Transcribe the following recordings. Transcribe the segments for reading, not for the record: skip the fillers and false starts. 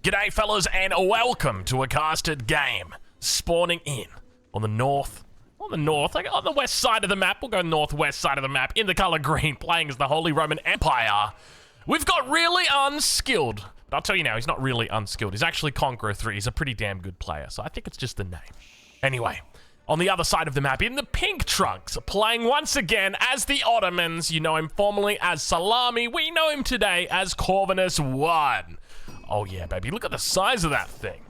G'day fellas and welcome to a casted game. Spawning in on the west side of the map. We'll go northwest side of the map in the color green, playing as the Holy Roman Empire. We've got really unskilled. But I'll tell you now, he's not really unskilled. He's actually Conqueror 3. He's a pretty damn good player, so I think it's just the name. Anyway, on the other side of the map, in the pink trunks, playing once again as the Ottomans. You know him formerly as Salami. We know him today as Corvinus 1. Oh yeah, baby, look at the size of that thing.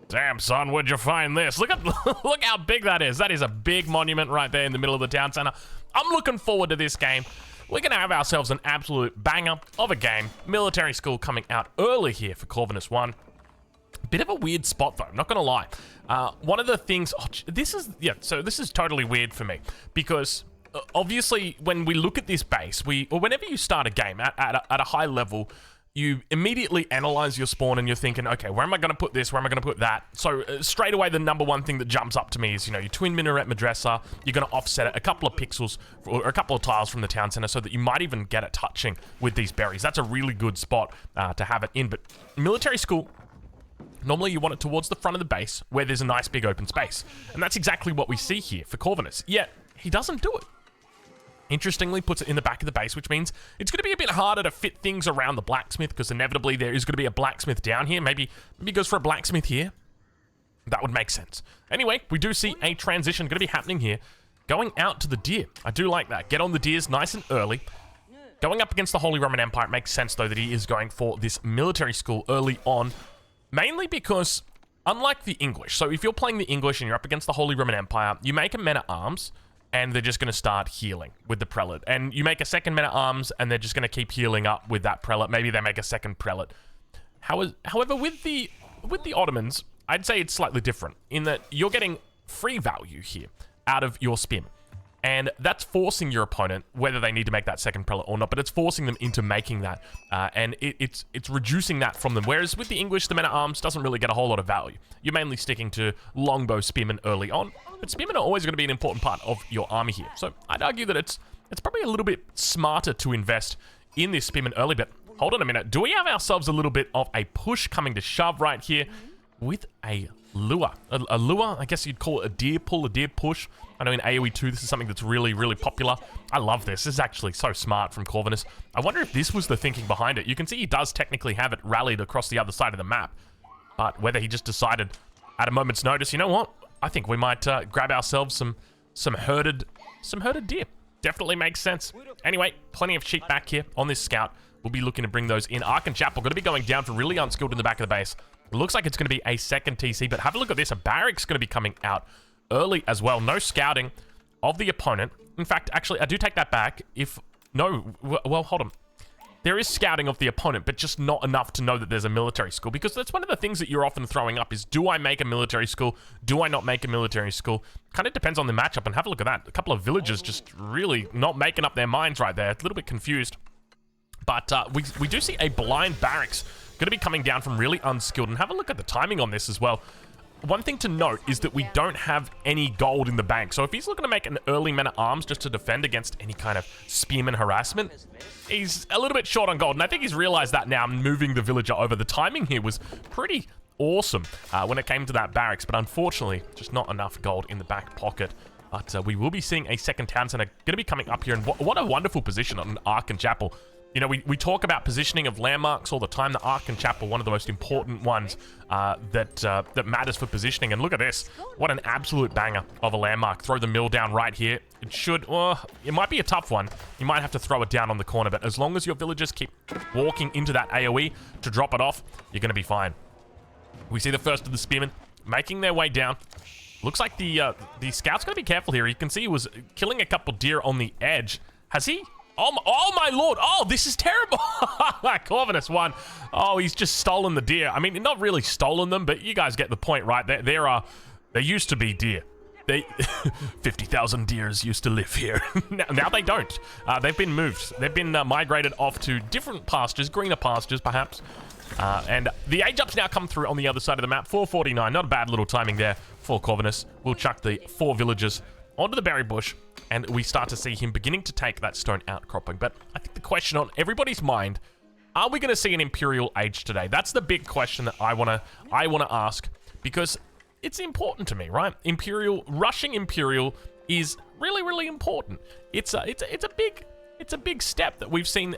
Damn, son, where'd you find this? Look how big that is. That is a big monument right there in the middle of the town center. I'm looking forward to this game. We're going to have ourselves an absolute banger of a game. Military school coming out early here for Corvinus 1. Bit of a weird spot, though, I'm not going to lie. One of the things... this is totally weird for me. Because, obviously, when we look at this base, or whenever you start a game at a high level... you immediately analyze your spawn and you're thinking, okay, where am I going to put this? Where am I going to put that? So straight away, the number one thing that jumps up to me is, you know, your twin minaret madrasa. You're going to offset it a couple of pixels or a couple of tiles from the town center so that you might even get it touching with these berries. That's a really good spot to have it in. But military school, normally you want it towards the front of the base where there's a nice big open space. And that's exactly what we see here for Corvinus. Yet, he doesn't do it. Interestingly, puts it in the back of the base, which means it's going to be a bit harder to fit things around the blacksmith because inevitably there is going to be a blacksmith down here. Maybe he goes for a blacksmith here. That would make sense. Anyway, we do see a transition going to be happening here. Going out to the deer. I do like that. Get on the deers nice and early. Going up against the Holy Roman Empire, it makes sense, though, that he is going for this military school early on. Mainly because, unlike the English, so if you're playing the English and you're up against the Holy Roman Empire, you make a men-at-arms, and they're just going to start healing with the prelate. And you make a second men-at-arms, and they're just going to keep healing up with that prelate. Maybe they make a second prelate. However, with the Ottomans, I'd say it's slightly different, in that you're getting free value here out of your spearmen. And that's forcing your opponent, whether they need to make that second prelate or not, but it's forcing them into making that. And it's reducing that from them. Whereas with the English, the men-at-arms doesn't really get a whole lot of value. You're mainly sticking to longbow spearmen early on. But spearmen are always going to be an important part of your army here. So I'd argue that it's probably a little bit smarter to invest in this spearman early. But hold on a minute. Do we have ourselves a little bit of a push coming to shove right here with a lure? A lure, I guess you'd call it a deer pull, a deer push. I know in AoE 2, this is something that's really, really popular. I love this. This is actually so smart from Corvinus. I wonder if this was the thinking behind it. You can see he does technically have it rallied across the other side of the map. But whether he just decided at a moment's notice, you know what? I think we might grab ourselves some herded deer. Definitely makes sense. Anyway, plenty of sheep back here on this scout. We'll be looking to bring those in. Ark and Chapel going to be going down for really unskilled in the back of the base. It looks like it's going to be a second TC, but have a look at this. A barrack's going to be coming out early as well. No scouting of the opponent. In fact, actually, I do take that back. Well, hold on. There is scouting of the opponent, but just not enough to know that there's a military school, because that's one of the things that you're often throwing up is, do I make a military school? Do I not make a military school? Kind of depends on the matchup, and have a look at that. A couple of villagers just really not making up their minds right there. A little bit confused. But we do see a blind barracks going to be coming down from really unskilled, and have a look at the timing on this as well. One thing to note is that we don't have any gold in the bank. So if he's looking to make an early men-at-arms just to defend against any kind of spearman harassment, he's a little bit short on gold. And I think he's realized that now, moving the villager over. The timing here was pretty awesome when it came to that barracks. But unfortunately, just not enough gold in the back pocket. But we will be seeing a second town center going to be coming up here. And what a wonderful position on Ark and Chapel. You know, we talk about positioning of landmarks all the time. The Ark and Chapel, one of the most important ones that matters for positioning. And look at this. What an absolute banger of a landmark. Throw the mill down right here. It might be a tough one. You might have to throw it down on the corner, but as long as your villagers keep walking into that AoE to drop it off, you're going to be fine. We see the first of the spearmen making their way down. Looks like the scout's going to be careful here. You can see he was killing a couple deer on the edge. Has he? Oh my lord. Oh, this is terrible. Corvinus 1. Oh, he's just stolen the deer. I mean, not really stolen them, but you guys get the point, right? There used to be deer. 50,000 deers used to live here. Now they don't. They've been moved. They've been migrated off to different pastures, greener pastures, perhaps. And the age ups now come through on the other side of the map. 449. Not a bad little timing there for Corvinus. We'll chuck the 4 villagers onto the berry bush, and we start to see him beginning to take that stone outcropping. But I think the question on everybody's mind Are we going to see an Imperial age today? That's the big question that I want to ask, because it's important to me, right? Rushing Imperial is really, really important. It's a big step that we've seen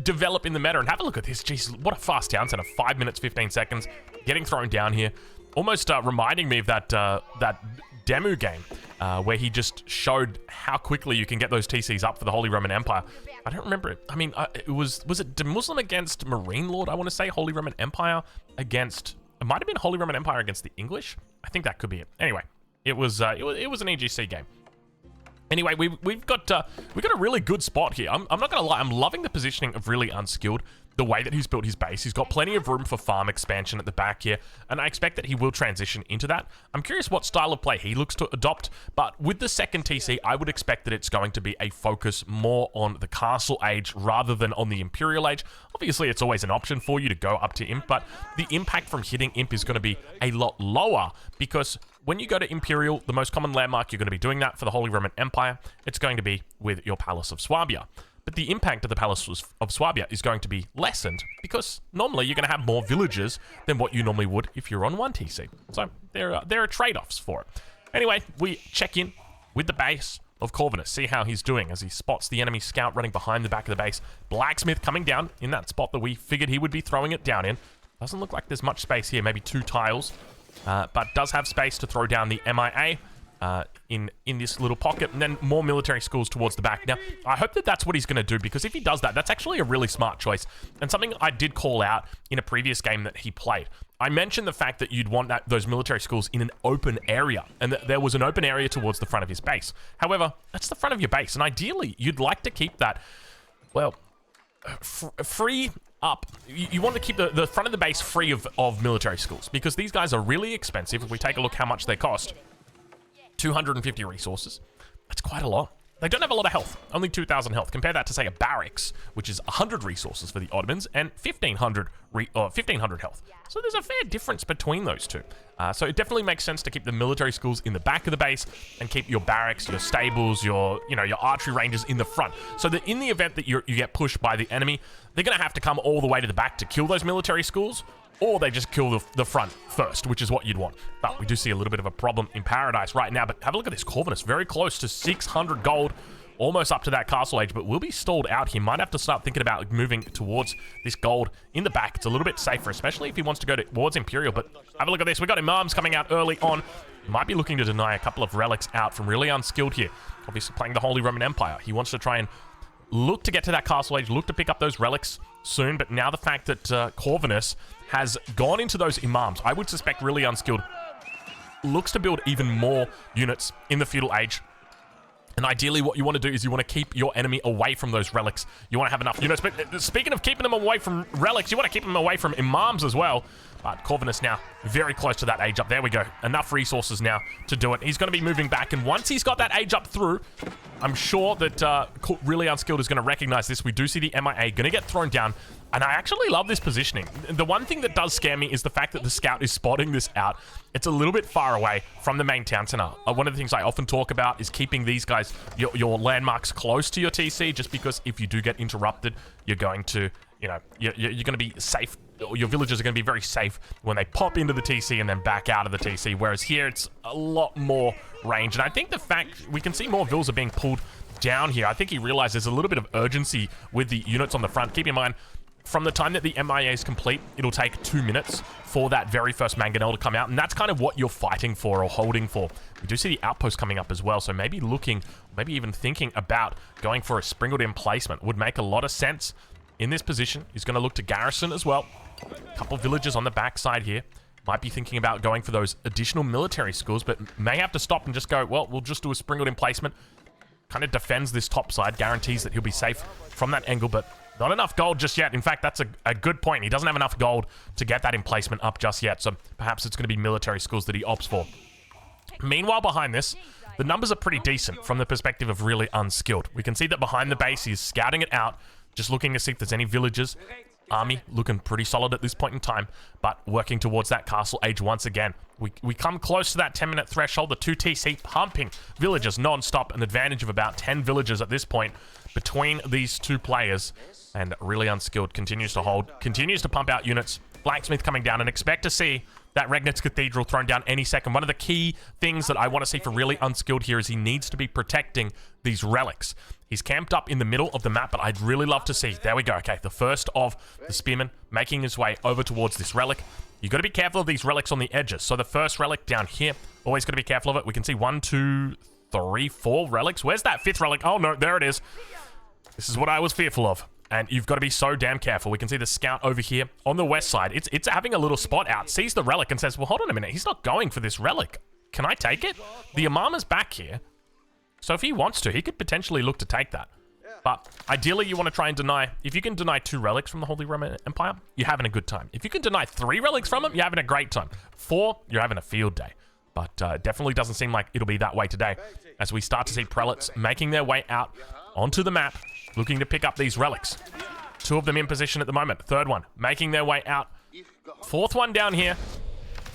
develop in the meta. And have a look at this. Jeez, what a fast town center. 5 minutes, 15 seconds. Getting thrown down here. Almost reminding me of that demo game where he just showed how quickly you can get those TCs up for the Holy Roman Empire. I don't remember it. I mean, was it Muslim against Marine Lord? I want to say Holy Roman Empire against... It might have been Holy Roman Empire against the English. I think that could be it. Anyway, it was an EGC game. Anyway, we've got a really good spot here. I'm not gonna lie, I'm loving the positioning of Really Unskilled. The way that he's built his base, he's got plenty of room for farm expansion at the back here, and I expect that he will transition into that. I'm curious what style of play he looks to adopt, but with the second TC, I would expect that it's going to be a focus more on the castle age rather than on the Imperial age. Obviously, it's always an option for you to go up to Imp, but the impact from hitting Imp is going to be a lot lower, because when you go to Imperial, the most common landmark, you're going to be doing that for the Holy Roman Empire. It's going to be with your Palace of Swabia. But the impact of the Palace of Swabia is going to be lessened, because normally you're going to have more villages than what you normally would if you're on 1 TC. So there are trade-offs for it. Anyway, we check in with the base of Corvinus, see how he's doing as he spots the enemy scout running behind the back of the base. Blacksmith coming down in that spot that we figured he would be throwing it down in. Doesn't look like there's much space here, maybe 2 tiles, but does have space to throw down the MIA. In this little pocket, and then more military schools towards the back. Now, I hope that that's what he's going to do, because if he does that, that's actually a really smart choice, and something I did call out in a previous game that he played. I mentioned the fact that you'd want those military schools in an open area, and that there was an open area towards the front of his base. However, that's the front of your base, and ideally, you'd like to keep that, well, free up. You want to keep the front of the base free of military schools, because these guys are really expensive. If we take a look how much they cost, 250 resources. That's quite a lot. They don't have a lot of health, only 2,000 health. Compare that to, say, a barracks, which is 100 resources for the Ottomans and 1,500 health. So there's a fair difference between those two. So it definitely makes sense to keep the military schools in the back of the base and keep your barracks, your stables, your archery ranges in the front. So that in the event that you get pushed by the enemy, they're going to have to come all the way to the back to kill those military schools, or they just kill the front first, which is what you'd want. But we do see a little bit of a problem in Paradise right now. But have a look at this Corvinus, very close to 600 gold, almost up to that castle age, but will be stalled out. He might have to start thinking about moving towards this gold in the back. It's a little bit safer, especially if he wants to go towards Imperial. But have a look at this. We got Imams coming out early on. Might be looking to deny a couple of relics out from Really Unskilled here. Obviously playing the Holy Roman Empire. He wants to try and look to get to that castle age, look to pick up those relics soon. But now the fact that Corvinus has gone into those Imams, I would suspect Really Unskilled looks to build even more units in the feudal age. And ideally what you want to do is you want to keep your enemy away from those relics. You want to have enough units. But speaking of keeping them away from relics, you want to keep them away from Imams as well. But Corvinus now very close to that age up. There we go. Enough resources now to do it. He's going to be moving back. And once he's got that age up through, I'm sure that Really Unskilled is going to recognize this. We do see the MIA going to get thrown down. And I actually love this positioning. The one thing that does scare me is the fact that the scout is spotting this out. It's a little bit far away from the main town center. One of the things I often talk about is keeping these guys, your landmarks, close to your TC, just because if you do get interrupted, you're going to, you're going to be safe. Your villagers are going to be very safe when they pop into the TC and then back out of the TC, whereas here it's a lot more range. And I think the fact we can see more vills are being pulled down here, I think he realized there's a little bit of urgency with the units on the front. Keep in mind, from the time that the MIA is complete, it'll take 2 minutes for that very first mangonel to come out, and that's kind of what you're fighting for or holding for. We do see the outpost coming up as well, so maybe even thinking about going for a sprinkled in placement would make a lot of sense in this position. He's going to look to garrison as well. A couple villages on the backside here. Might be thinking about going for those additional military schools, but may have to stop and just go, well, we'll just do a sprinkled in placement. Kind of defends this top side, guarantees that he'll be safe from that angle, but not enough gold just yet. In fact, that's a good point. He doesn't have enough gold to get that emplacement up just yet, so perhaps it's going to be military schools that he opts for. Meanwhile, behind this, the numbers are pretty decent from the perspective of Really Unskilled. We can see that behind the base, he's scouting it out, just looking to see if there's any villages army looking pretty solid at this point in time, but working towards that castle age once again. We come close to that 10-minute threshold. The 2TC pumping villagers non-stop, an advantage of about 10 villagers at this point between these two players. And Really Unskilled continues to hold, continues to pump out units. Blacksmith coming down, and expect to see that Regnitz Cathedral thrown down any second. One of the key things that I want to see for Really Unskilled here is he needs to be protecting these relics. He's camped up in the middle of the map, but I'd really love to see. There we go. Okay, the first of the spearmen making his way over towards this relic. You've got to be careful of these relics on the edges. So the first relic down here, always got to be careful of it. We can see 1, 2, 3, 4 relics. Where's that 5th relic? Oh, no, there it is. This is what I was fearful of. And you've got to be so damn careful. We can see the scout over here on the west side. It's having a little spot out, sees the relic and says, well, hold on a minute. He's not going for this relic. Can I take it? The Imama's back here. So if he wants to, he could potentially look to take that. But ideally, you want to try and deny... If you can deny 2 relics from the Holy Roman Empire, you're having a good time. If you can deny 3 relics from him, you're having a great time. 4, you're having a field day. But definitely doesn't seem like it'll be that way today, as we start to see prelates making their way out onto the map, looking to pick up these relics. 2 of them in position at the moment. 3rd one making their way out. 4th one down here.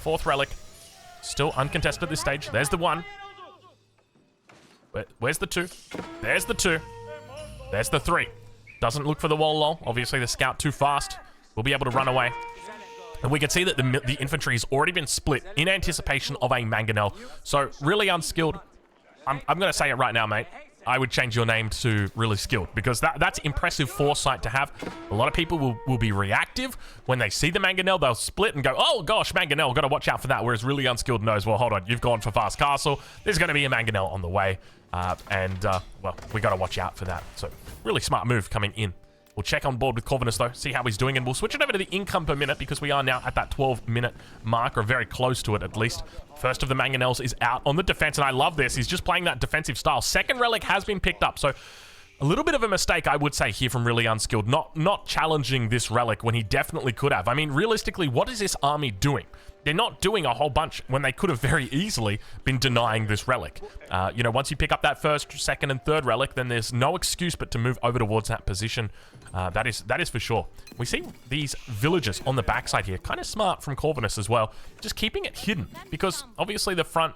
4th relic. Still uncontested at this stage. There's the 1. Where's the 2? There's the 2. There's the 3. Doesn't look for the wall lol. Obviously the scout too fast. Will be able to run away. And we can see that the infantry has already been split in anticipation of a mangonel. So Really Unskilled. I'm going to say it right now, mate. I would change your name to Really Skilled, because that's impressive foresight to have. A lot of people will be reactive when they see the mangonel. They'll split and go, oh gosh, mangonel, got to watch out for that. Whereas Really Unskilled knows, well, hold on, you've gone for fast castle. There's going to be a mangonel on the way. Well, we got to watch out for that. So really smart move coming in. We'll check on board with Corvinus, though, see how he's doing, and we'll switch it over to the income per minute, because we are now at that 12-minute mark, or very close to it at least. First of the mangonels is out on the defense, and I love this. He's just playing that defensive style. 2nd relic has been picked up, so a little bit of a mistake, I would say, here from Really Unskilled, not challenging this relic when he definitely could have. I mean, realistically, what is this army doing? They're not doing a whole bunch when they could have very easily been denying this relic. You know, once you pick up that 1st, 2nd, and 3rd relic, then there's no excuse but to move over towards that position. That is for sure. We see these villagers on the backside here. Kind of smart from Corvinus as well. Just keeping it hidden, because obviously the front,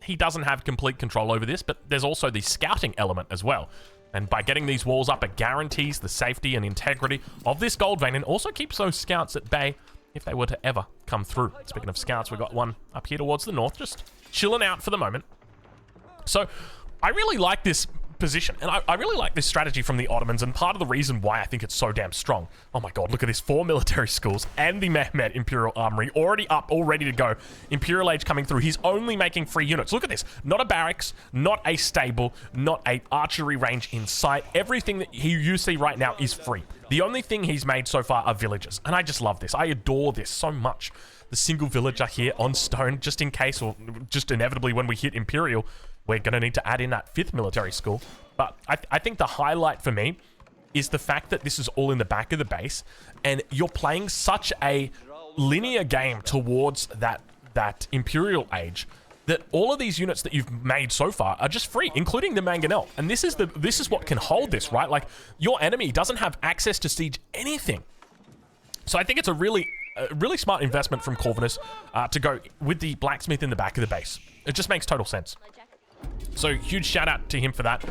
he doesn't have complete control over this, but there's also the scouting element as well. And by getting these walls up, it guarantees the safety and integrity of this gold vein, and also keeps those scouts at bay if they were to ever come through. Speaking of scouts, we've got one up here towards the north, just chilling out for the moment. So I really like this position, and I really like this strategy from the Ottomans, and part of the reason why I think it's so damn strong. Oh my god, look at this. 4 military schools and the Mehmet Imperial Armory already up, all ready to go. Imperial Age coming through. He's only making 3 units. Look at this. Not a barracks, not a stable, not a archery range in sight. Everything that you see right now is free. The only thing he's made so far are villages, and I just love this. I adore this so much. The single villager here on stone, just in case, or just inevitably when we hit Imperial, we're going to need to add in that 5th military school. But I think the highlight for me is the fact that this is all in the back of the base, and you're playing such a linear game towards that Imperial Age, that all of these units that you've made so far are just free, including the mangonel. And this is what can hold this, right? Like, your enemy doesn't have access to siege anything. So I think it's a really smart investment from Corvinus to go with the blacksmith in the back of the base. It just makes total sense. So huge shout out to him for that.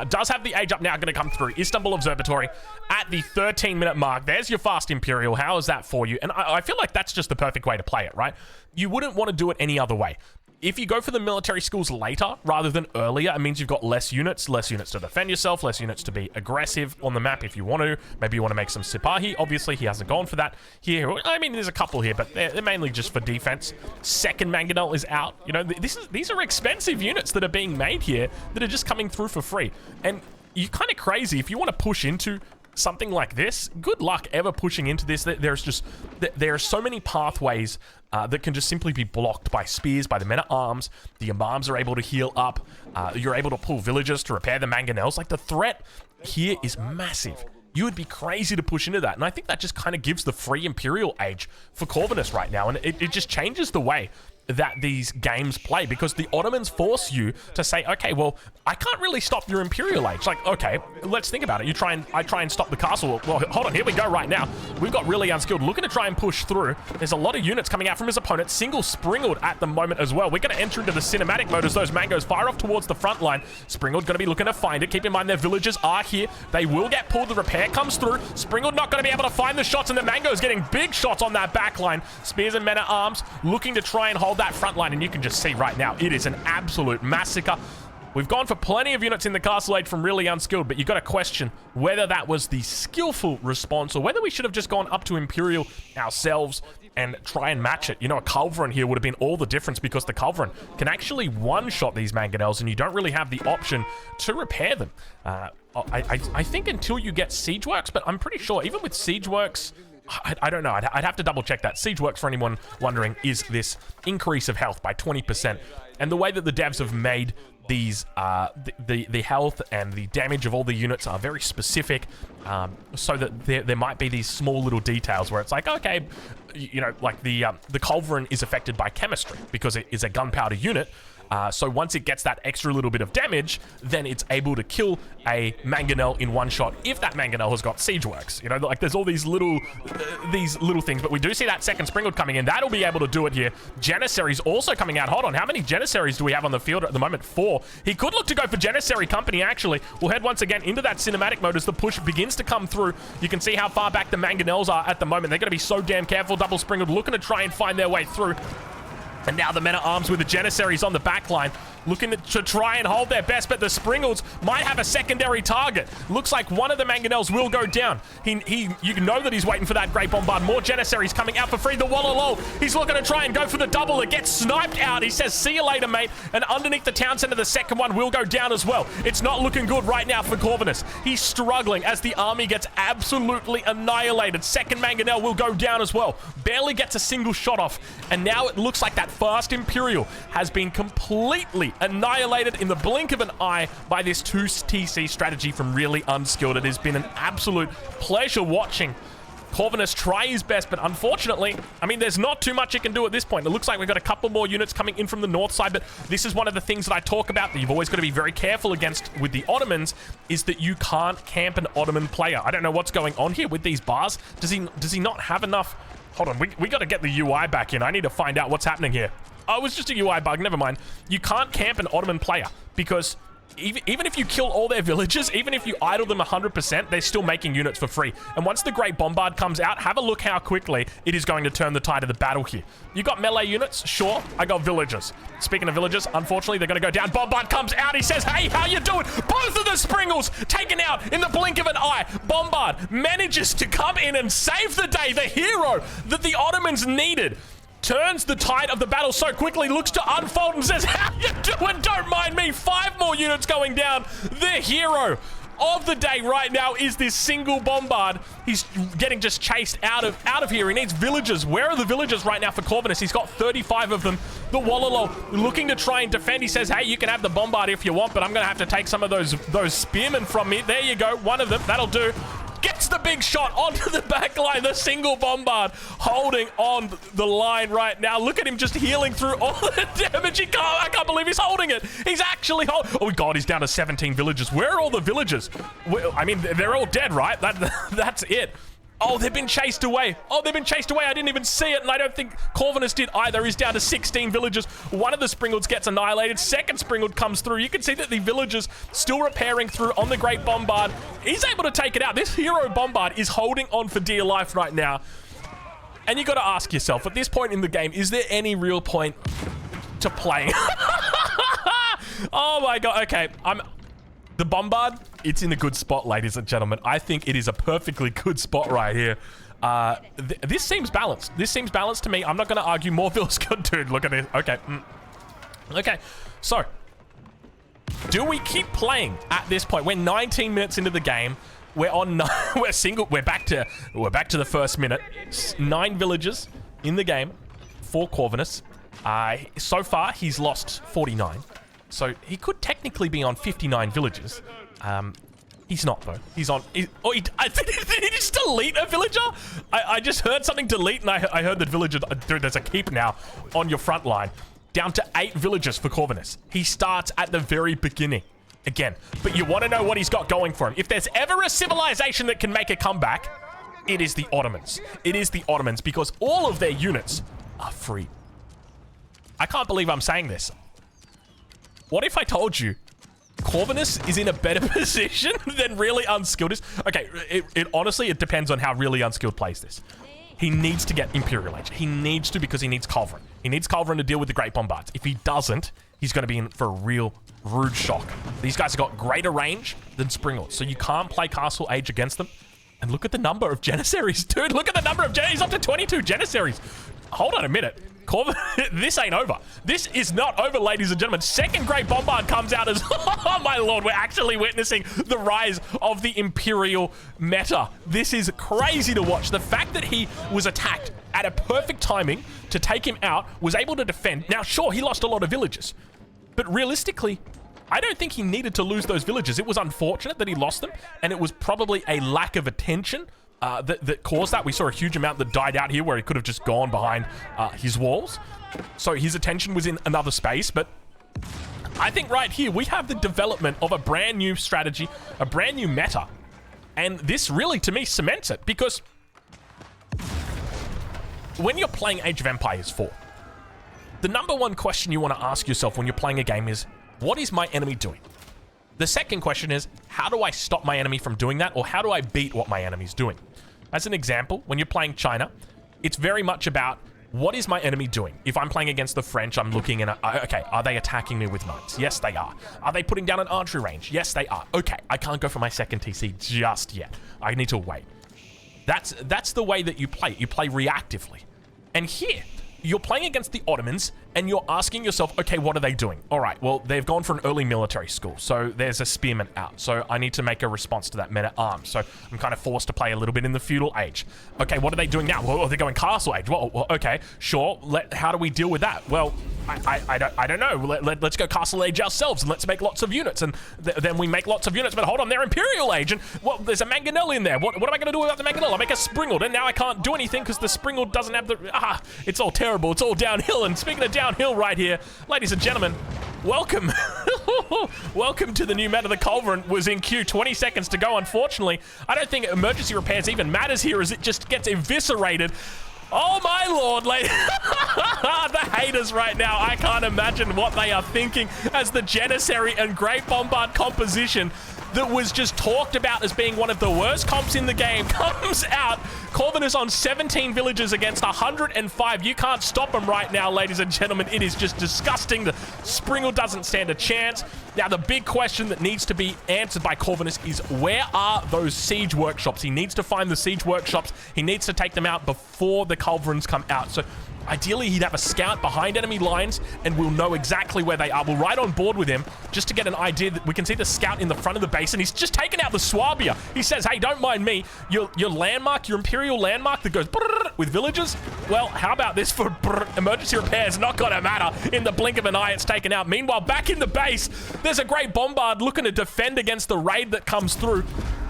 Does have the age up now, going to come through. Istanbul Observatory at the 13-minute mark. There's your fast Imperial. How is that for you? And I feel like that's just the perfect way to play it, right? You wouldn't want to do it any other way. If you go for the military schools later rather than earlier, it means you've got less units to defend yourself, less units to be aggressive on the map if you want to. Maybe you want to make some Sipahi. Obviously, he hasn't gone for that here. I mean, there's a couple here, but they're mainly just for defense. 2nd mangonel is out. You know, these are expensive units that are being made here that are just coming through for free. And you're kind of crazy if you want to push into something like this. Good luck ever pushing into this. There are so many pathways that can just simply be blocked by spears, by the men-at-arms. The imams are able to heal up. You're able to pull villagers to repair the mangonels. Like, the threat here is massive. You would be crazy to push into that. And I think that just kind of gives the free Imperial Age for Corvinus right now. And it just changes the way that these games play, because the Ottomans force you to say, okay, well, I can't really stop your Imperial age. Like, okay, let's think about it. I try and stop the castle. Well, hold on, here we go right now. We've got Really Unskilled looking to try and push through. There's a lot of units coming out from his opponent. Single Springled at the moment as well. We're going to enter into the cinematic mode as those mangoes fire off towards the front line. Springled going to be looking to find it. Keep in mind their villagers are here. They will get pulled. The repair comes through. Springled not going to be able to find the shots, and the mangoes getting big shots on that back line. Spears and men-at-arms looking to try and hold that front line, and you can just see right now, it is an absolute massacre. We've gone for plenty of units in the castle age from Really Unskilled, but you've got to question whether that was the skillful response or whether we should have just gone up to Imperial ourselves and try and match it. You know, a Culverin here would have been all the difference, because the Culverin can actually one-shot these mangonels, and you don't really have the option to repair them. I think until you get Siege Works, but I'm pretty sure even with Siege Works, I don't know. I'd have to double check that. Siege Works, for anyone wondering, is this increase of health by 20%. And the way that the devs have made these, the health and the damage of all the units are very specific, so that there might be these small little details where it's like, okay, you know, like the Culverin is affected by chemistry because it is a gunpowder unit. So once it gets that extra little bit of damage, then it's able to kill a mangonel in one shot if that mangonel has got Siege Works. You know, like there's all these little things, but we do see that second Springled coming in. That'll be able to do it here. Janissaries also coming out. Hold on, how many Janissaries do we have on the field at the moment? 4. He could look to go for Janissary Company, actually. We'll head once again into that cinematic mode as the push begins to come through. You can see how far back the mangonels are at the moment. They're going to be so damn careful. Double Springled looking to try and find their way through. And now the men-at-arms with the Janissaries on the back line, looking to try and hold their best, but the Springleds might have a secondary target. Looks like one of the mangonels will go down. You know that he's waiting for that Great Bombard. More Janissaries coming out for free. The Wallalow, he's looking to try and go for the double. It gets sniped out. He says, see you later, mate. And underneath the town center, the second one will go down as well. It's not looking good right now for Corvinus. He's struggling as the army gets absolutely annihilated. Second mangonel will go down as well. Barely gets a single shot off. And now it looks like that first Imperial has been completely annihilated in the blink of an eye by this 2TC strategy from Really Unskilled. It has been an absolute pleasure watching Corvinus try his best, but unfortunately, I mean, there's not too much he can do at this point. It looks like we've got a couple more units coming in from the north side, but this is one of the things that I talk about that you've always got to be very careful against with the Ottomans, is that you can't camp an Ottoman player. I don't know what's going on here with these bars. Does he not have enough? Hold on, we got to get the UI back in. I need to find out what's happening here. Oh, it was just a UI bug, never mind. You can't camp an Ottoman player because even if you kill all their villagers, even if you idle them 100%, they're still making units for free. And once the Great Bombard comes out, have a look how quickly it is going to turn the tide of the battle here. You got melee units? Sure. I got villagers. Speaking of villagers, unfortunately, they're going to go down. Bombard comes out. He says, hey, how you doing? Both of the Springles taken out in the blink of an eye. Bombard manages to come in and save the day. The hero that the Ottomans needed turns the tide of the battle so quickly, looks to unfold and says, how you doing? Don't mind me. 5 more units going down. The hero of the day right now is this single Bombard. He's getting just chased out of here. He needs villagers. Where are the villagers right now for Corvinus? He's got 35 of them. The Wallalow looking to try and defend. He says, hey, you can have the Bombard if you want, but I'm going to have to take some of those spearmen from me. There you go. One of them. That'll do. Gets the big shot onto the back line. The single Bombard holding on the line right now. Look at him just healing through all the damage. I can't believe he's holding it. He's actually holding. Oh, God, he's down to 17 villagers. Where are all the villagers? I mean, they're all dead, right? That's it. Oh, they've been chased away. Oh, they've been chased away. I didn't even see it, and I don't think Corvinus did either. He's down to 16 villagers. One of the Springleds gets annihilated. Second Springled comes through. You can see that the villagers still repairing through on the Great Bombard. He's able to take it out. This hero Bombard is holding on for dear life right now. And you got to ask yourself, at this point in the game, is there any real point to playing? Oh, my God. Okay, the Bombard, it's in a good spot, ladies and gentlemen. I think it is a perfectly good spot right here. This seems balanced. This seems balanced to me. I'm not going to argue. More feels good, dude. Look at this. Okay. Okay. So, do we keep playing at this point? We're 19 minutes into the game. We're on. We're back to the first minute. 9 villagers in the game for Corvinus. So far, he's lost 49. So he could technically be on 59 villagers. He's not, though. He's on... did he just delete a villager? I just heard something delete, and I heard that villager... Dude, there's a keep now on your front line. Down to 8 villagers for Corvinus. He starts at the very beginning. Again. But you want to know what he's got going for him. If there's ever a civilization that can make a comeback, it is the Ottomans. It is the Ottomans, because all of their units are free. I can't believe I'm saying this. What if I told you Corvinus is in a better position than really unskilled is? Okay, honestly, it depends on how really unskilled plays this. He needs to get Imperial Age. He needs to, because he needs Culverin. He needs Culverin to deal with the Great Bombards. If he doesn't, he's going to be in for a real rude shock. These guys have got greater range than Springalds, so you can't play Castle Age against them. And look at the number of Janissaries, dude. Look at the number of Janissaries. He's up to 22 Janissaries. Hold on a minute. This ain't over. This is not over, ladies and gentlemen. Second Great Bombard comes out as... Oh, my lord. We're actually witnessing the rise of the Imperial meta. This is crazy to watch. The fact that he was attacked at a perfect timing to take him out, was able to defend. Now, sure, he lost a lot of villages. But realistically, I don't think he needed to lose those villages. It was unfortunate that he lost them, and it was probably a lack of attention that caused that. We saw a huge amount that died out here where he could have just gone behind his walls. So his attention was in another space. But I think right here we have the development of a brand new strategy, a brand new meta. And this really, to me, cements it. Because when you're playing Age of Empires 4, the number one question you want to ask yourself when you're playing a game is, what is my enemy doing? The second question is, how do I stop my enemy from doing that? Or how do I beat what my enemy's doing? As an example, when you're playing China, it's very much about, what is my enemy doing? If I'm playing against the French, I'm looking and, okay, are they attacking me with knights? Yes, they are. Are they putting down an archery range? Yes, they are. Okay, I can't go for my second TC just yet. I need to wait. That's the way that you play. You play reactively. And here, you're playing against the Ottomans, and you're asking yourself, okay, what are they doing? All right, well, they've gone for an early military school, so there's a spearman out, so I need to make a response to that men-at-arms, so I'm kind of forced to play a little bit in the feudal age. Okay, what are they doing now? Well, they're going castle age. Well, okay, sure. How do we deal with that? Well, I don't know. Let's go castle age ourselves, and let's make lots of units, and then we make lots of units, but hold on, they're Imperial Age, and well, there's a Mangonel in there. What am I going to do without the Mangonel? I make a Springald, and now I can't do anything because the Springald doesn't have the... it's all terrible. It's all downhill, and speaking of downhill right here, ladies and gentlemen, welcome. Welcome to the new meta. The Culverin was in queue, 20 seconds to go. Unfortunately, I don't think emergency repairs even matters here as it just gets eviscerated. Oh my lord, the haters right now, I can't imagine what they are thinking as the Janissary and Great Bombard composition that was just talked about as being one of the worst comps in the game comes out. Corvinus on 17 villagers against 105. You can't stop him right now, ladies and gentlemen. It is just disgusting. The Springle doesn't stand a chance. Now, the big question that needs to be answered by Corvinus is, where are those siege workshops? He needs to find the siege workshops. He needs to take them out before the Culverins come out. So ideally, he'd have a scout behind enemy lines, and we'll know exactly where they are. We'll ride on board with him just to get an idea. That we can see the scout in the front of the base, and he's just taken out the Swabia. He says, hey, don't mind me. Your landmark, your Imperial landmark that goes with villagers? Well, how about this for emergency repairs? Not gonna matter. In the blink of an eye, it's taken out. Meanwhile, back in the base, there's a Great Bombard looking to defend against the raid that comes through.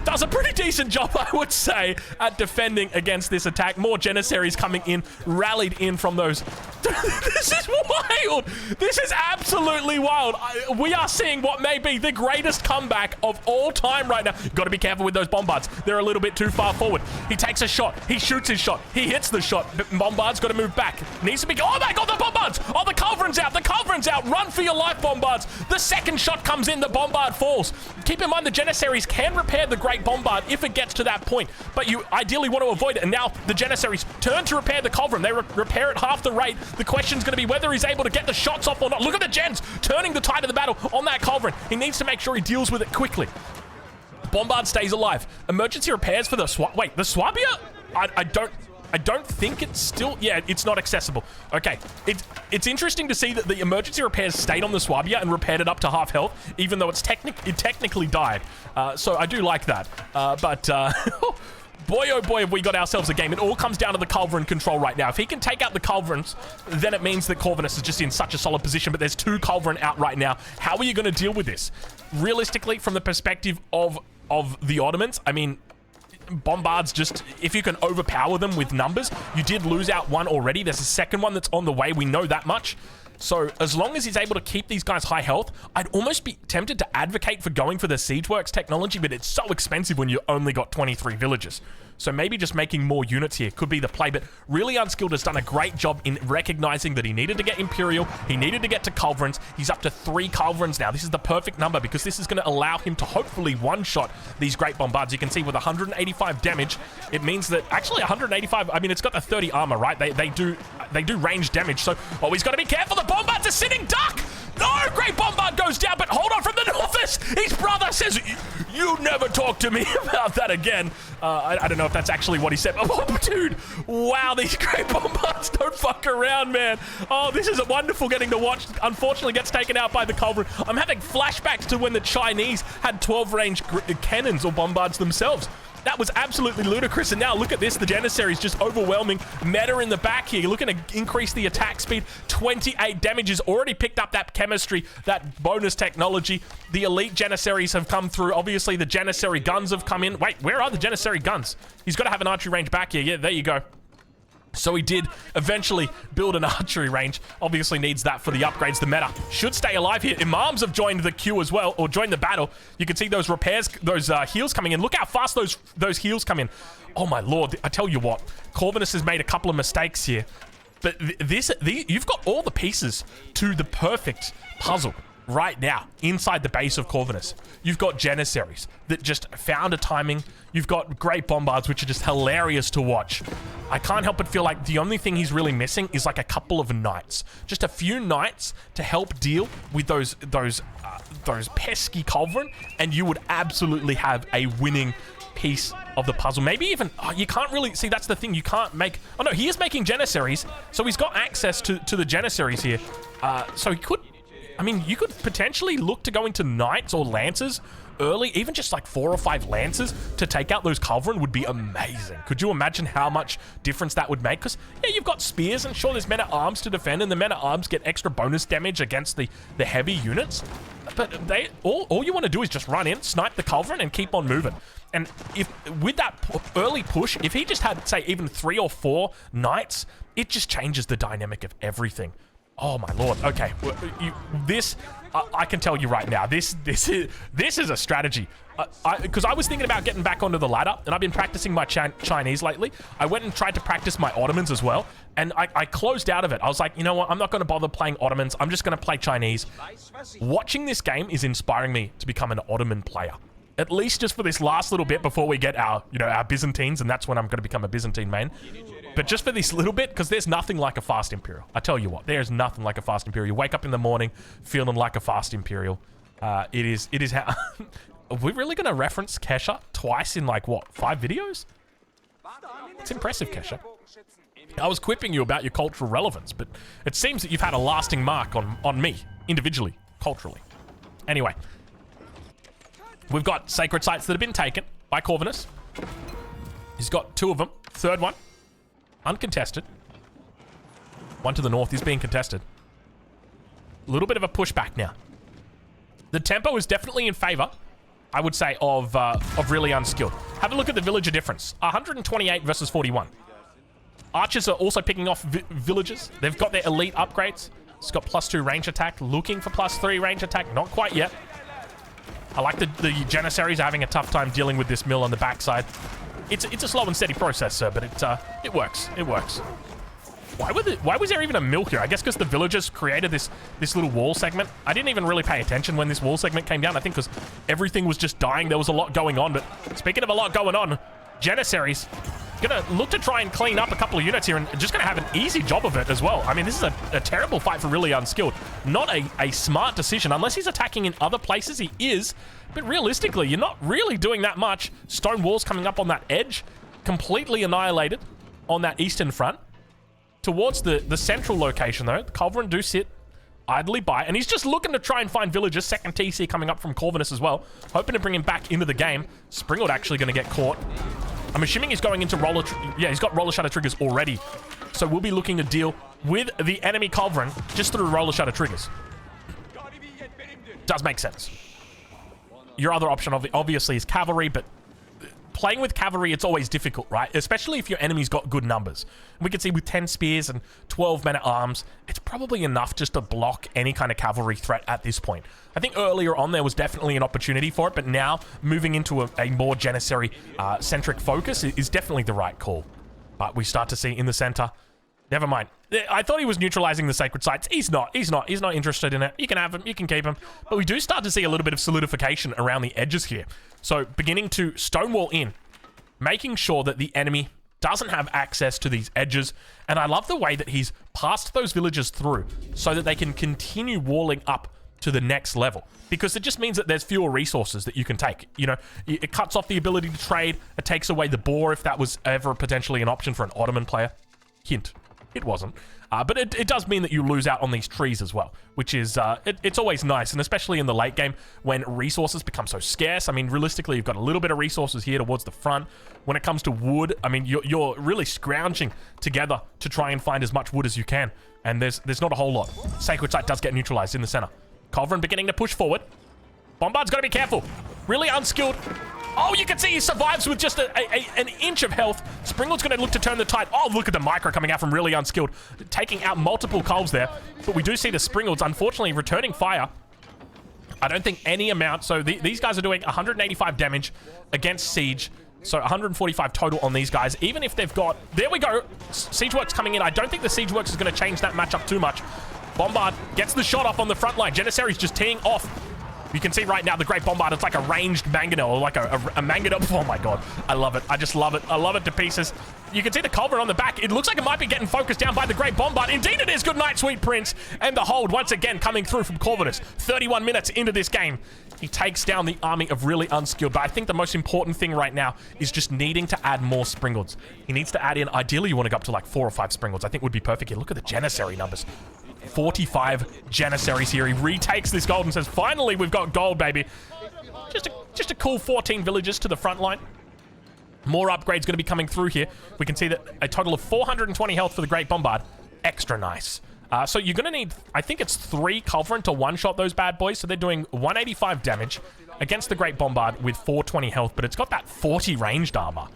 Does a pretty decent job, I would say, at defending against this attack. More Janissaries coming in, rallied in from those. This is wild. This is absolutely wild. We are seeing what may be the greatest comeback of all time right now. You've got to be careful with those Bombards. They're a little bit too far forward. He takes a shot. He shoots his shot. He hits the shot. Bombard's got to move back. Needs to be... Oh my god, the Bombards! Oh, the Culverin's out. The Culverin's out. Run for your life, Bombards. The second shot comes in. The Bombard falls. Keep in mind, the Janissaries can repair the Great Bombard if it gets to that point, but you ideally want to avoid it. And now the Janissaries turn to repair the Culverin. They repair it half the rate. The question's going to be whether he's able to get the shots off or not. Look at the gens turning the tide of the battle on that Culverin. He needs to make sure he deals with it quickly. Bombard stays alive. Emergency repairs for the Wait, the Swabia? I don't think it's still... Yeah, it's not accessible. Okay. It's interesting to see that the emergency repairs stayed on the Swabia and repaired it up to half health, even though it technically died. So I do like that. Boy, oh boy, have we got ourselves a game. It all comes down to the Culverin control right now. If he can take out the Culverins, then it means that Corvinus is just in such a solid position, but there's 2 Culverin out right now. How are you going to deal with this? Realistically, from the perspective of of the Ottomans. I mean, bombards just, if you can overpower them with numbers, you did lose out one already. There's a second one that's on the way. We know that much. So as long as he's able to keep these guys high health, I'd almost be tempted to advocate for going for the Siege Works technology, but it's so expensive when you only got 23 villages. So maybe just making more units here could be the play, but Really Unskilled has done a great job in recognizing that he needed to get Imperial, he needed to get to Culverins. He's up to 3 Culverins now. This is the perfect number because this is going to allow him to hopefully one-shot these great bombards. You can see with 185 damage, it means that actually 185, I mean, it's got the 30 armor, right? They do range damage. So, oh, he's got to be careful. The bombard's a sitting duck. No, Great Bombard goes down, but hold on from the northeast. His brother says, you never talk to me about that again. I don't know if that's actually what he said. Oh, dude. Wow, these Great Bombards don't fuck around, man. Oh, this is wonderful getting to watch. Unfortunately, gets taken out by the Culverin. I'm having flashbacks to when the Chinese had 12-range cannons or bombards themselves. That was absolutely ludicrous. And now look at this. The Janissaries just overwhelming. Meta in the back here. You're looking to increase the attack speed. 28 damage has already picked up that chemistry, that bonus technology. The elite Janissaries have come through. Obviously, the Janissary guns have come in. Wait, where are the Janissary guns? He's got to have an archery range back here. Yeah, there you go. So he did eventually build an archery range. Obviously needs that for the upgrades. The meta should stay alive here. Imams have joined the queue as well, or joined the battle. You can see those repairs, those heals coming in. Look how fast those heals come in. Oh my lord, I tell you what, Corvinus has made a couple of mistakes here. But you've got all the pieces to the perfect puzzle right now inside the base of Corvinus. You've got Janissaries that just found a timing. You've got Great Bombards, which are just hilarious to watch. I can't help but feel like the only thing he's really missing is like a couple of knights. Just a few knights to help deal with those pesky Culverin, and you would absolutely have a winning piece of the puzzle. Maybe even, you can't really, see that's the thing, you can't make, oh no, he is making Janissaries, so he's got access to the Janissaries here. So he could, I mean, you could potentially look to go into Knights or Lancers early, even just like 4 or 5 Lancers to take out those Culverin would be amazing. Could you imagine how much difference that would make? Because, yeah, you've got Spears, and sure, there's Men-at-Arms to defend, and the Men-at-Arms get extra bonus damage against the heavy units. But all you want to do is just run in, snipe the Culverin, and keep on moving. And if with that early push, if he just had, say, even 3 or 4 Knights, it just changes the dynamic of everything. Oh my lord. Okay, I can tell you right now, this is a strategy. Because I was thinking about getting back onto the ladder, and I've been practicing my Chinese lately. I went and tried to practice my Ottomans as well, and I closed out of it. I was like, you know what? I'm not going to bother playing Ottomans. I'm just going to play Chinese. Watching this game is inspiring me to become an Ottoman player. At least just for this last little bit before we get our Byzantines, and that's when I'm going to become a Byzantine main. But just for this little bit, because there's nothing like a fast Imperial. I tell you what, there's nothing like a fast Imperial. You wake up in the morning feeling like a fast Imperial. It is how... Are we really going to reference Kesha twice in, like, what, 5 videos? It's impressive, Kesha. I was quipping you about your cultural relevance, but it seems that you've had a lasting mark on me, individually, culturally. Anyway. We've got sacred sites that have been taken by Corvinus. He's got 2 of them. Third one, uncontested. One to the north is being contested. A little bit of a pushback now. The tempo is definitely in favor, I would say, of Really Unskilled. Have a look at the villager difference. 128 versus 41. Archers are also picking off villagers. They've got their elite upgrades. It's got +2 range attack. Looking for +3 range attack. Not quite yet. I like the Janissaries are having a tough time dealing with this mill on the backside. It's a slow and steady process, sir, but it works. It works. Why was there even a mill here? I guess because the villagers created this little wall segment. I didn't even really pay attention when this wall segment came down. I think because everything was just dying. There was a lot going on. But speaking of a lot going on, Janissaries gonna look to try and clean up a couple of units here and just gonna have an easy job of it as well. I mean, this is a terrible fight for Really Unskilled. Not a smart decision. Unless he's attacking in other places, he is. But realistically, you're not really doing that much. Stone walls coming up on that edge. Completely annihilated on that eastern front. Towards the central location, though, the Culverin do sit idly by. And he's just looking to try and find villagers. Second TC coming up from Corvinus as well. Hoping to bring him back into the game. Springald actually going to get caught. I'm assuming he's going into roller... Yeah, he's got roller shutter triggers already. So we'll be looking to deal with the enemy Culverin just through roller shutter triggers. Does make sense. Your other option obviously is cavalry, but playing with cavalry, it's always difficult, right? Especially if your enemy's got good numbers. And we can see with 10 spears and 12 men-at-arms, it's probably enough just to block any kind of cavalry threat at this point. I think earlier on there was definitely an opportunity for it, but now moving into a more Janissary-centric focus is definitely the right call. But we start to see in the center, never mind. I thought he was neutralizing the sacred sites. He's not interested in it. You can have him, you can keep him. But we do start to see a little bit of solidification around the edges here. So beginning to stonewall in, making sure that the enemy doesn't have access to these edges. And I love the way that he's passed those villagers through so that they can continue walling up to the next level, because it just means that there's fewer resources that you can take. You know, it cuts off the ability to trade. It takes away the boar if that was ever potentially an option for an Ottoman player. Hint. It wasn't. But it does mean that you lose out on these trees as well, which is, it's always nice, and especially in the late game when resources become so scarce. I mean, realistically, you've got a little bit of resources here towards the front. When it comes to wood, I mean, you're really scrounging together to try and find as much wood as you can, and there's not a whole lot. Sacred Site does get neutralized in the center. Culverin beginning to push forward. Bombard's got to be careful. Really unskilled. Oh, you can see he survives with just an inch of health. Springald's going to look to turn the tide. Oh, look at the micro coming out from really unskilled, taking out multiple culves there. But we do see the Springalds, unfortunately, returning fire. I don't think any amount. So these guys are doing 185 damage against Siege. So 145 total on these guys. Even if they've got... There we go. Siege Works coming in. I don't think the Siege Works is going to change that matchup too much. Bombard gets the shot off on the front line. Janissary's just teeing off. You can see right now the Great Bombard. It's like a ranged mangonel, or like a mangonel. Oh my god, I love it. I just love it. I love it to pieces. You can see the culverin on the back. It looks like it might be getting focused down by the Great Bombard. Indeed it is. Good night, sweet prince. And the hold once again coming through from Corvinus. 31 minutes into this game. He takes down the army of really unskilled. But I think the most important thing right now is just needing to add more Springalds. He needs to add in, ideally you want to go up to like 4 or 5 Springalds. I think would be perfect here. Look at the Janissary numbers. 45 Janissaries here. He retakes this gold and says, finally, we've got gold, baby. Just a cool 14 villages to the front line. More upgrades going to be coming through here. We can see that a total of 420 health for the Great Bombard. Extra nice. So you're going to need, I think it's 3 Culverin to one-shot those bad boys. So they're doing 185 damage against the Great Bombard with 420 health, but it's got that 40 ranged armor.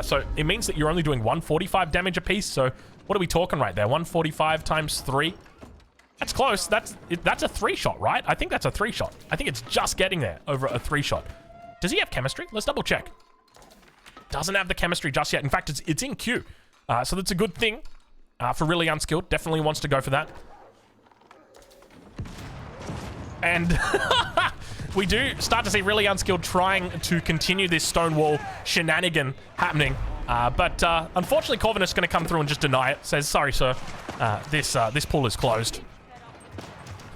So it means that you're only doing 145 damage apiece. So what are we talking right there? 145 times 3. That's close. That's a 3-shot, right? I think that's a 3-shot. I think it's just getting there over a 3-shot. Does he have chemistry? Let's double check. Doesn't have the chemistry just yet. In fact, it's in queue. So that's a good thing for really unskilled. Definitely wants to go for that. And we do start to see really unskilled trying to continue this Stonewall shenanigan happening. But unfortunately, Corvinus is going to come through and just deny it. Says, sorry, sir. This pool is closed.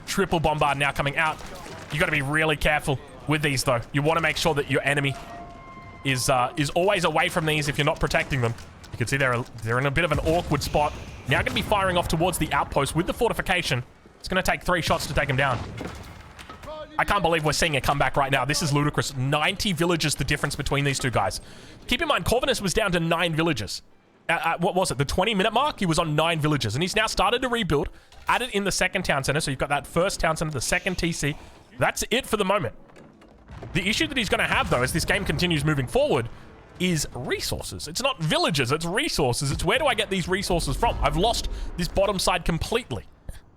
Triple Bombard now coming out. You got to be really careful with these, though. You want to make sure that your enemy is always away from these if you're not protecting them. You can see they're in a bit of an awkward spot. Now going to be firing off towards the outpost with the fortification. It's going to take 3 shots to take him down. I can't believe we're seeing a comeback right now. This is ludicrous. 90 villages, the difference between these two guys. Keep in mind, Corvinus was down to 9 villages. What was it? The 20-minute mark? He was on 9 villages. And he's now started to rebuild. Added in the second town center. So you've got that first town center, the second TC. That's it for the moment. The issue that he's going to have, though, as this game continues moving forward, is resources. It's not villages, it's resources. It's where do I get these resources from? I've lost this bottom side completely.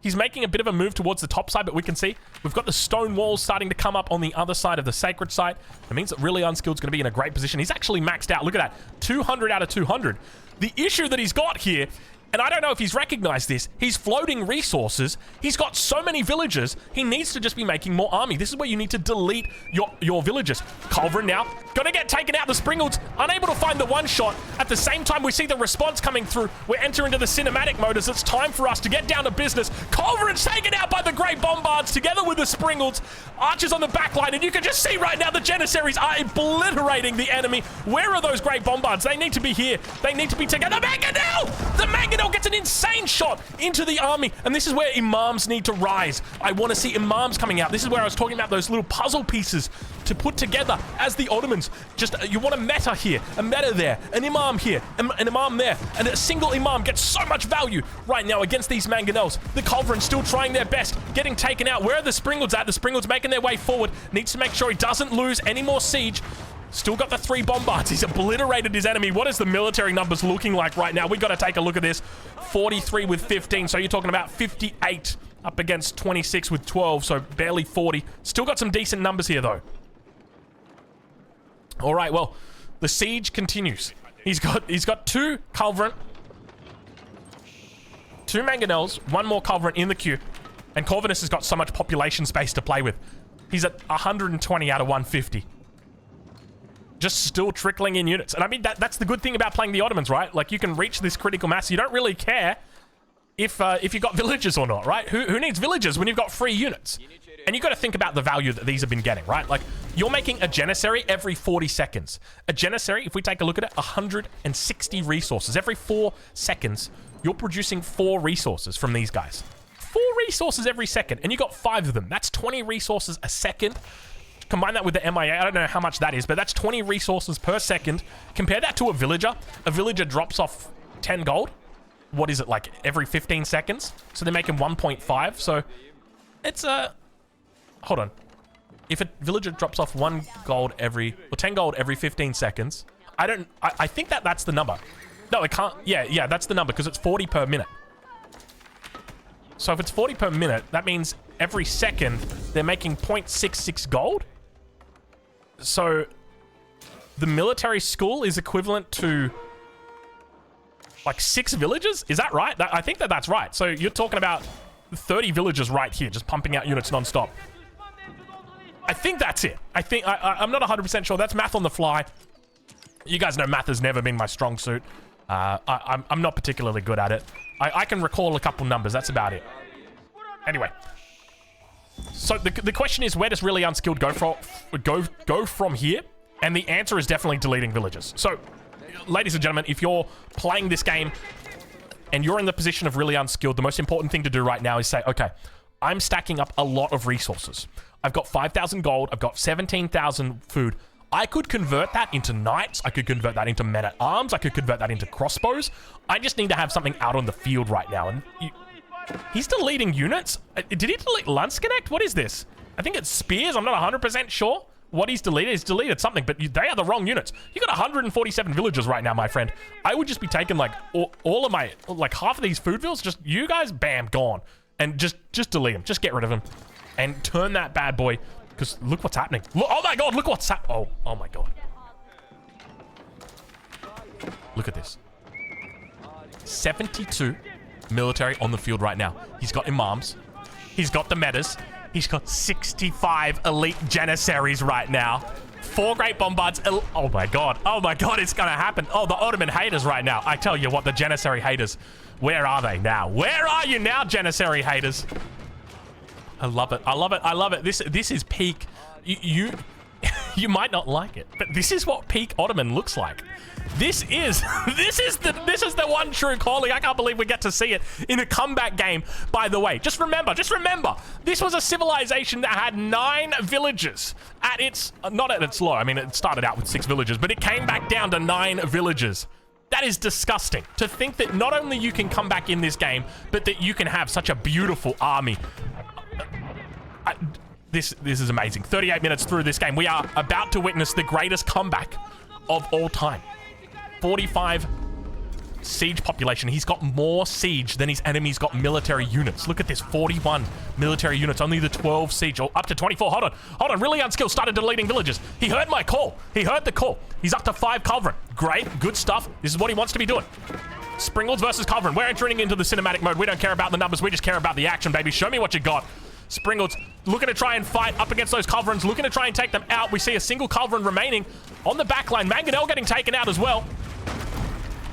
He's making a bit of a move towards the top side, but we can see we've got the stone walls starting to come up on the other side of the sacred site. It means that really unskilled is going to be in a great position. He's actually maxed out. Look at that. 200 out of 200. The issue that he's got here, and I don't know if he's recognized this, he's floating resources. He's got so many villagers, he needs to just be making more army. This is where you need to delete your villagers. Culverin now, gonna get taken out. The Springalds unable to find the one-shot. At the same time, we see the response coming through. We enter into the cinematic mode as it's time for us to get down to business. Culverin's taken out by the Great Bombards together with the Springalds. Archers on the back line, and you can just see right now the Janissaries are obliterating the enemy. Where are those Great Bombards? They need to be here. They need to be together. Mangonel! The Mangonel gets an insane shot into the army, and this is where Imams need to rise. I want to see Imams coming out. This is where I was talking about those little puzzle pieces to put together as the Ottomans zones. Just, you want a meta here, a meta there, an imam here, an imam there, and a single imam gets so much value right now against these mangonels. The culverins still trying their best, getting taken out. Where are the Springles at? The Springles making their way forward. Needs to make sure he doesn't lose any more siege. Still got the 3 bombards. He's obliterated his enemy. What is the military numbers looking like right now? We got to take a look at this. 43 with 15, so you're talking about 58 up against 26 with 12, so barely 40. Still got some decent numbers here, though. All right, well, the siege continues. He's got 2 culverin, 2 mangonels, 1 more culverin in the queue, and Corvinus has got so much population space to play with. He's at 120 out of 150. Just still trickling in units. And I mean, that's the good thing about playing the Ottomans, right? Like, you can reach this critical mass. You don't really care if you got villagers or not, right? Who needs villagers when you've got free units? And you got to think about the value that these have been getting, right? Like, you're making a janissary every 40 seconds. A janissary, if we take a look at it, 160 resources. Every 4 seconds, you're producing 4 resources from these guys. 4 resources every second, and you got 5 of them. That's 20 resources a second. Combine that with the MIA, I don't know how much that is, but that's 20 resources per second. Compare that to a villager. A villager drops off 10 gold. What is it, like every 15 seconds? So they're making 1.5, so it's hold on. If a villager drops off 1 gold every, or 10 gold every 15 seconds, I think that's the number. No, it can't, yeah, that's the number, because it's 40 per minute. So if it's 40 per minute, that means every second they're making 0.66 gold. So the military school is equivalent to like 6 villages. Is that right? I think that's right. So you're talking about 30 villages right here, just pumping out units non-stop. I think that's it. I'm not 100% sure. That's math on the fly. You guys know math has never been my strong suit. I'm not particularly good at it. I can recall a couple numbers. That's about it. Anyway. So the question is, where does really unskilled go from here? And the answer is definitely deleting villages. So, ladies and gentlemen, if you're playing this game and you're in the position of really unskilled, the most important thing to do right now is say, okay, I'm stacking up a lot of resources. I've got 5,000 gold. I've got 17,000 food. I could convert that into knights. I could convert that into men-at-arms. I could convert that into crossbows. I just need to have something out on the field right now. And he's deleting units? Did he delete Landsknecht? What is this? I think it's spears. I'm not 100% sure what he's deleted. He's deleted something, but they are the wrong units. You got 147 villagers right now, my friend. I would just be taking like all of my, like half of these food villas, just you guys, bam, gone. And just delete them. Just get rid of them. And turn that bad boy, because look what's happening. Look, oh my god, look what's happening. Oh my god. Look at this. 72 military on the field right now. He's got imams. He's got the metas. He's got 65 elite janissaries right now. 4 great bombards. Oh my god. Oh my god, it's gonna happen. Oh, the Ottoman haters right now. I tell you what, the janissary haters. Where are they now? Where are you now, janissary haters? I love it. I love it. I love it. This is peak. You might not like it, but this is what peak Ottoman looks like. This is the one true calling. I can't believe we get to see it in a comeback game. By the way, just remember, this was a civilization that had 9 villages at its, not at its low. I mean, it started out with 6 villages, but it came back down to 9 villages. That is disgusting. To think that not only you can come back in this game, but that you can have such a beautiful army. This is amazing. 38 minutes through this game. We are about to witness the greatest comeback of all time. 45 siege population. He's got more siege than his enemy's got military units. Look at this. 41 military units. Only the 12 siege. Oh, up to 24. Hold on. Really unskilled. Started deleting villages. He heard my call. He heard the call. He's up to 5 culverin. Great. Good stuff. This is what he wants to be doing. Springles versus culverin. We're entering into the cinematic mode. We don't care about the numbers. We just care about the action, baby. Show me what you got. Springles looking to try and fight up against those culverins, looking to try and take them out. We see a single culverin remaining on the back line. Mangonel getting taken out as well.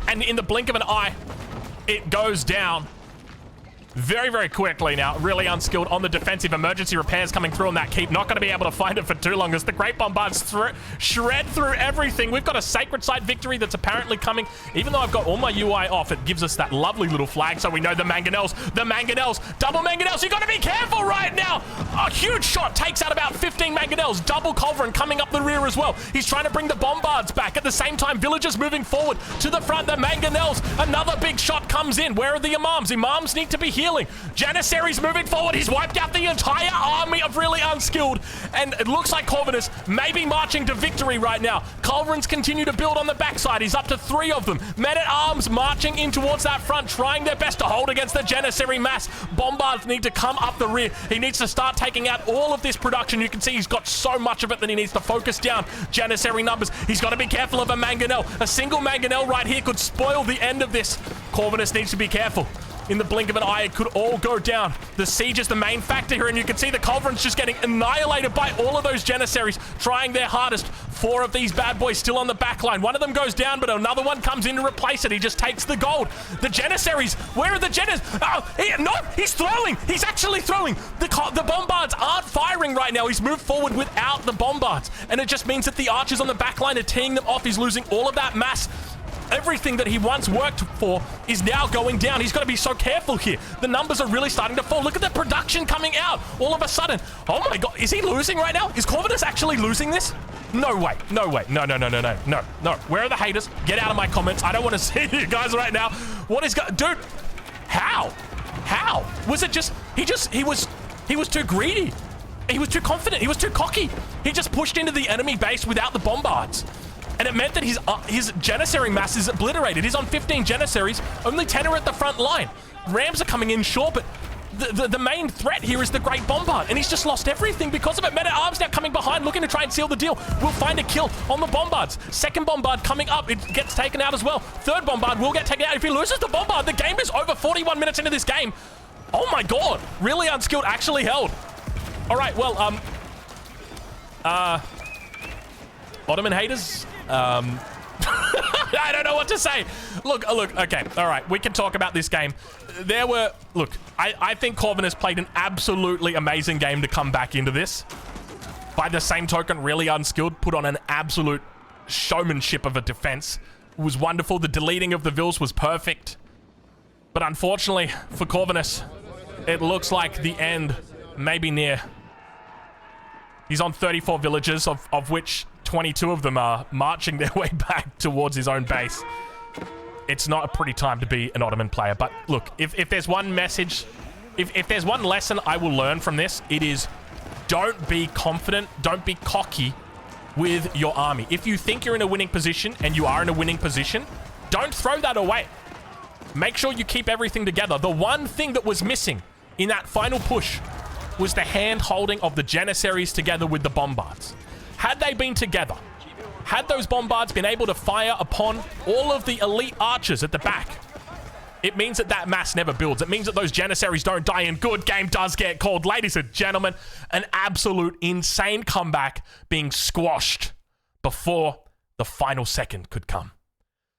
And in the blink of an eye, it goes down. very, very quickly now. Really unskilled on the defensive. Emergency repairs coming through on that keep. Not going to be able to find it for too long as the Great Bombards shred through everything. We've got a Sacred Site victory that's apparently coming. Even though I've got all my UI off, it gives us that lovely little flag, so we know the Mangonels, double Mangonels. You got to be careful right now. A huge shot takes out about 15 Mangonels. Double Culverin coming up the rear as well. He's trying to bring the Bombards back. At the same time, villagers moving forward to the front. The Mangonels, another big shot comes in. Where are the Imams? Imams need to be healing. Janissaries moving forward. He's wiped out the entire army of really unskilled, and it looks like Corvinus may be marching to victory right now. Culverins continue to build on the backside. He's up to 3 of them. Men-at-Arms marching in towards that front, trying their best to hold against the Janissary mass. Bombards need to come up the rear. He needs to start taking out all of this production. You can see he's got so much of it that he needs to focus down Janissary numbers. He's got to be careful of a Mangonel. A single Mangonel right here could spoil the end of this. Corvinus needs to be careful. In the blink of an eye, it could all go down. The siege is the main factor here, and you can see the Culverins just getting annihilated by all of those Janissaries, trying their hardest. 4 of these bad boys still on the back line. One of them goes down, but another one comes in to replace it. He just takes the gold. The Janissaries, where are the Janissaries? Oh, he's throwing. He's actually throwing. The Bombards aren't firing right now. He's moved forward without the Bombards, and it just means that the archers on the back line are teeing them off. He's losing all of that mass. Everything that he once worked for is now going down. He's got to be so careful here. The numbers are really starting to fall. Look at the production coming out all of a sudden. Oh my God, is he losing right now? Is Corvinus actually losing this? No way, no way, no. Where are the haters? Get out of my comments. I don't want to see you guys right now. What is going, dude, how? Was it just, he was too greedy. He was too confident. He was too cocky. He just pushed into the enemy base without the Bombards. And it meant that his Janissary mass is obliterated. He's on 15 Janissaries, only 10 are at the front line. Rams are coming in short, but the main threat here is the Great Bombard, and he's just lost everything because of it. Men-at-Arms now coming behind, looking to try and seal the deal. We'll find a kill on the Bombards. Second Bombard coming up, it gets taken out as well. Third Bombard will get taken out. If he loses the Bombard, the game is over. 41 minutes into this game. Oh my God, really unskilled, actually held. All right, well, Ottoman haters, I don't know what to say. Look, okay, all right, we can talk about this game. I think Corvinus played an absolutely amazing game to come back into this. By the same token, really unskilled, put on an absolute showmanship of a defense. It was wonderful. The deleting of the vills was perfect. But unfortunately for Corvinus, it looks like the end may be near. He's on 34 villages, of which 22 of them are marching their way back towards his own base. It's not a pretty time to be an Ottoman player. But look, if there's one message, if there's one lesson I will learn from this, it is don't be confident, don't be cocky with your army. If you think you're in a winning position, and you are in a winning position, don't throw that away. Make sure you keep everything together. The one thing that was missing in that final push was the hand-holding of the Janissaries together with the Bombards. Had they been together, had those Bombards been able to fire upon all of the elite archers at the back, it means that that mass never builds. It means that those Janissaries don't die, and good game does get called. Ladies and gentlemen, an absolute insane comeback being squashed before the final second could come.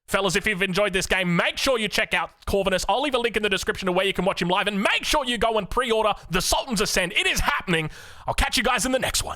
Fellas, if you've enjoyed this game, make sure you check out Corvinus. I'll leave a link in the description of where you can watch him live, and make sure you go and pre-order The Sultan's Ascend. It is happening. I'll catch you guys in the next one.